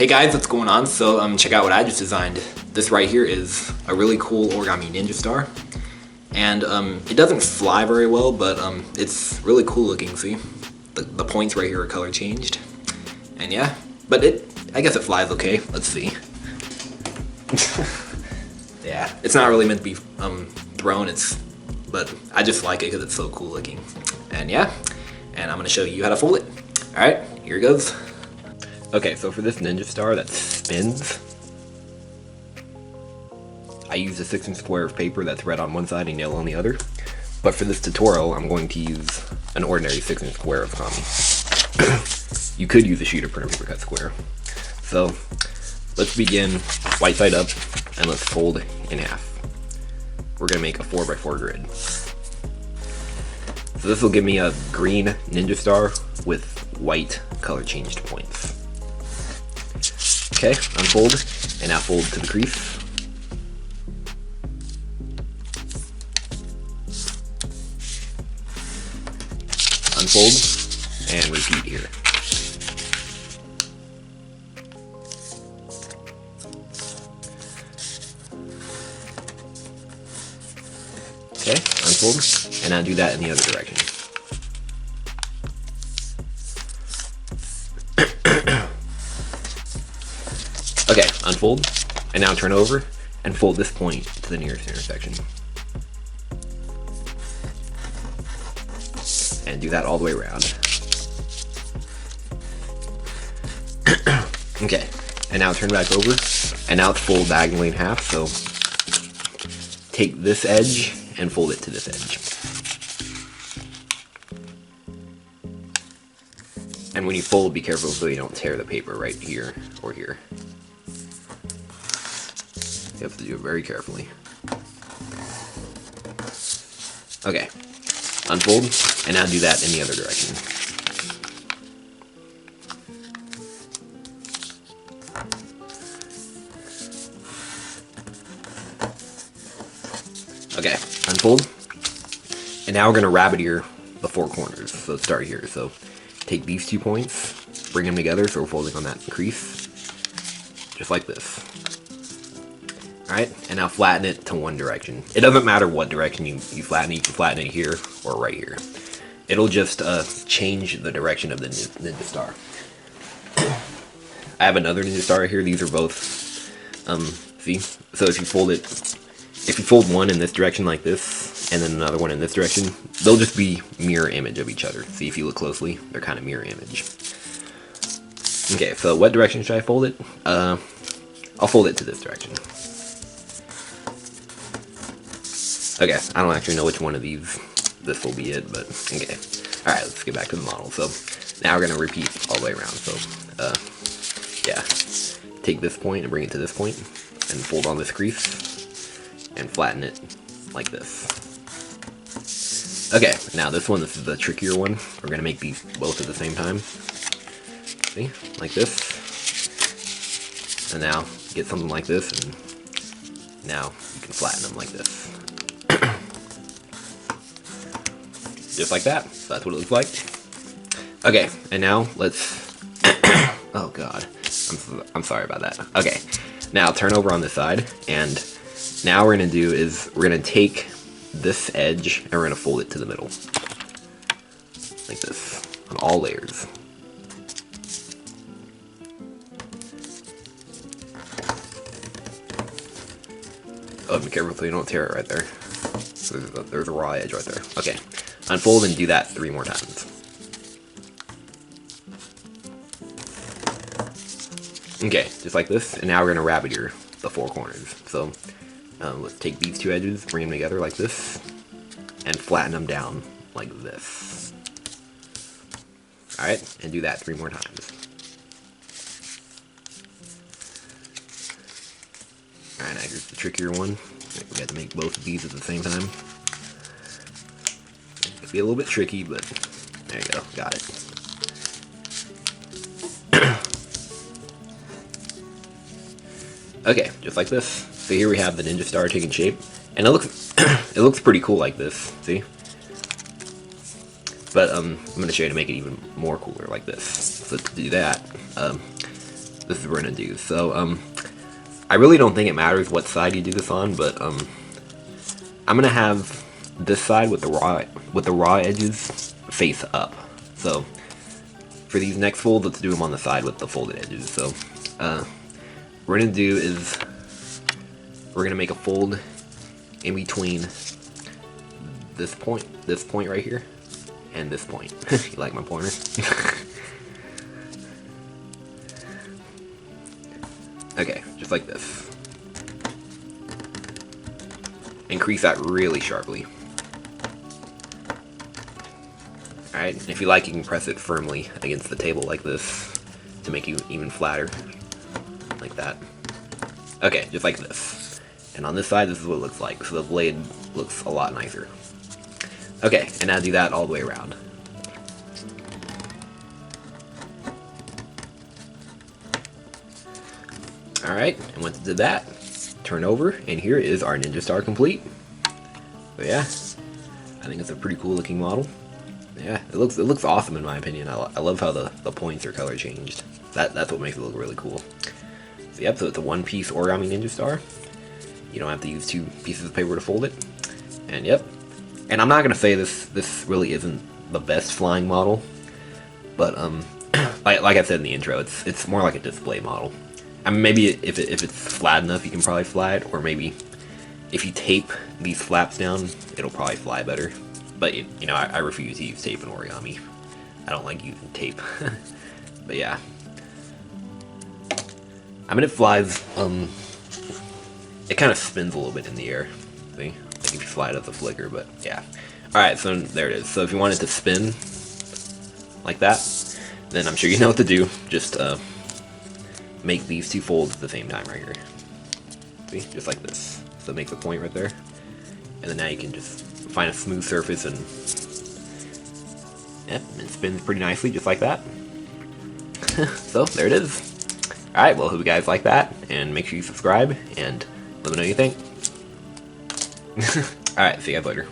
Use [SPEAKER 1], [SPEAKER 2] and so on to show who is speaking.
[SPEAKER 1] Hey guys, what's going on? So check out what I just designed. This right here is a really cool origami ninja star. And it doesn't fly very well, but it's really cool looking, see? The points right here are color changed. And yeah, but I guess it flies okay. Let's see. Yeah, it's not really meant to be thrown, but I just like it because it's so cool looking. And yeah, and I'm gonna show you how to fold it. Alright, here it goes. Okay, so for this ninja star that spins, I use a 6-inch square of paper that's red on one side and yellow on the other. But for this tutorial, I'm going to use an ordinary 6-inch square of Origami. You could use a sheet of printer paper cut square. So let's begin white side up and let's fold in half. We're gonna make a 4x4 grid. So this will give me a green ninja star with white color changed points. Okay, unfold, and now fold to the crease. Unfold, and repeat here. Okay, unfold, and now do that in the other direction. Okay, unfold, and now turn over and fold this point to the nearest intersection. And do that all the way around. Okay, and now turn back over, and now it's fold diagonally in half, so take this edge and fold it to this edge. And when you fold, be careful so you don't tear the paper right here or here. You have to do it very carefully. Okay, unfold, and now do that in the other direction. Okay, unfold, and now we're gonna rabbit ear the four corners. So let's start here. So take these 2 points, bring them together, so we're folding on that crease, just like this. Alright, and now flatten it to one direction. It doesn't matter what direction you flatten it. You can flatten it here or right here. It'll just change the direction of the ninja star. I have another ninja star here. These are both, see? So if you fold one in this direction like this, and then another one in this direction, they'll just be mirror image of each other. See, if you look closely, they're kind of mirror image. Okay, so what direction should I fold it? I'll fold it to this direction. Okay, I don't actually know which one of these this will be it, but okay. Alright, let's get back to the model. So now we're going to repeat all the way around. So, yeah. Take this point and bring it to this point, and fold on this crease, and flatten it like this. Okay, now this is the trickier one. We're going to make these both at the same time. See? Like this. And now get something like this, and now you can flatten them like this. Just like that. So that's what it looks like. Okay, and now let's... oh god. I'm sorry about that. Okay, now turn over on this side, and now we're going to do is we're going to take this edge and we're going to fold it to the middle. Like this. On all layers. Oh, be careful so you don't tear it right there. There's a raw edge right there. Okay. Unfold and do that 3 more times. Okay, just like this. And now we're going to rabbit ear the 4 corners. So let's take these 2 edges, bring them together like this, and flatten them down like this. Alright, and do that 3 more times. Alright, now here's the trickier one. We got to make both of these at the same time. It's be a little bit tricky, but there you go, got it. Okay, just like this. So here we have the ninja star taking shape, and it looks pretty cool like this. See? But I'm going to show you to make it even more cooler like this. So to do that, this is what we're gonna do. So I really don't think it matters what side you do this on, but I'm gonna have this side with the raw edges face up. So for these next folds, let's do them on the side with the folded edges. So what we're gonna do is we're gonna make a fold in between this point right here, and this point. You like my pointer? Okay, just like this. Increase that really sharply. Alright, and if you like, you can press it firmly against the table like this to make you even flatter. Like that. Okay, just like this. And on this side, this is what it looks like. So the blade looks a lot nicer. Okay, and now do that all the way around. Alright, and once it did that, turn over, and here is our Ninja Star complete. But yeah, I think it's a pretty cool looking model. Yeah, it looks awesome in my opinion. I love how the points are color changed. That's what makes it look really cool. So yep, so it's a one-piece Origami Ninja Star. You don't have to use 2 pieces of paper to fold it. And yep, and I'm not gonna say this really isn't the best flying model, but like I said in the intro, it's more like a display model. I mean, maybe if it's flat enough, you can probably fly it, or maybe if you tape these flaps down, it'll probably fly better. But you know, I refuse to use tape in origami. I don't like using tape. But yeah, I mean, it flies. It kind of spins a little bit in the air. See, like if you fly it as a flicker. But yeah. All right, so there it is. So if you want it to spin like that, then I'm sure you know what to do. Just make these 2 folds at the same time right here. See, just like this. So it makes a point right there. And then now you can just find a smooth surface and yep, it spins pretty nicely just like that. So there it is. Alright, well, hope you guys like that, and make sure you subscribe and let me know what you think. Alright, see you guys later.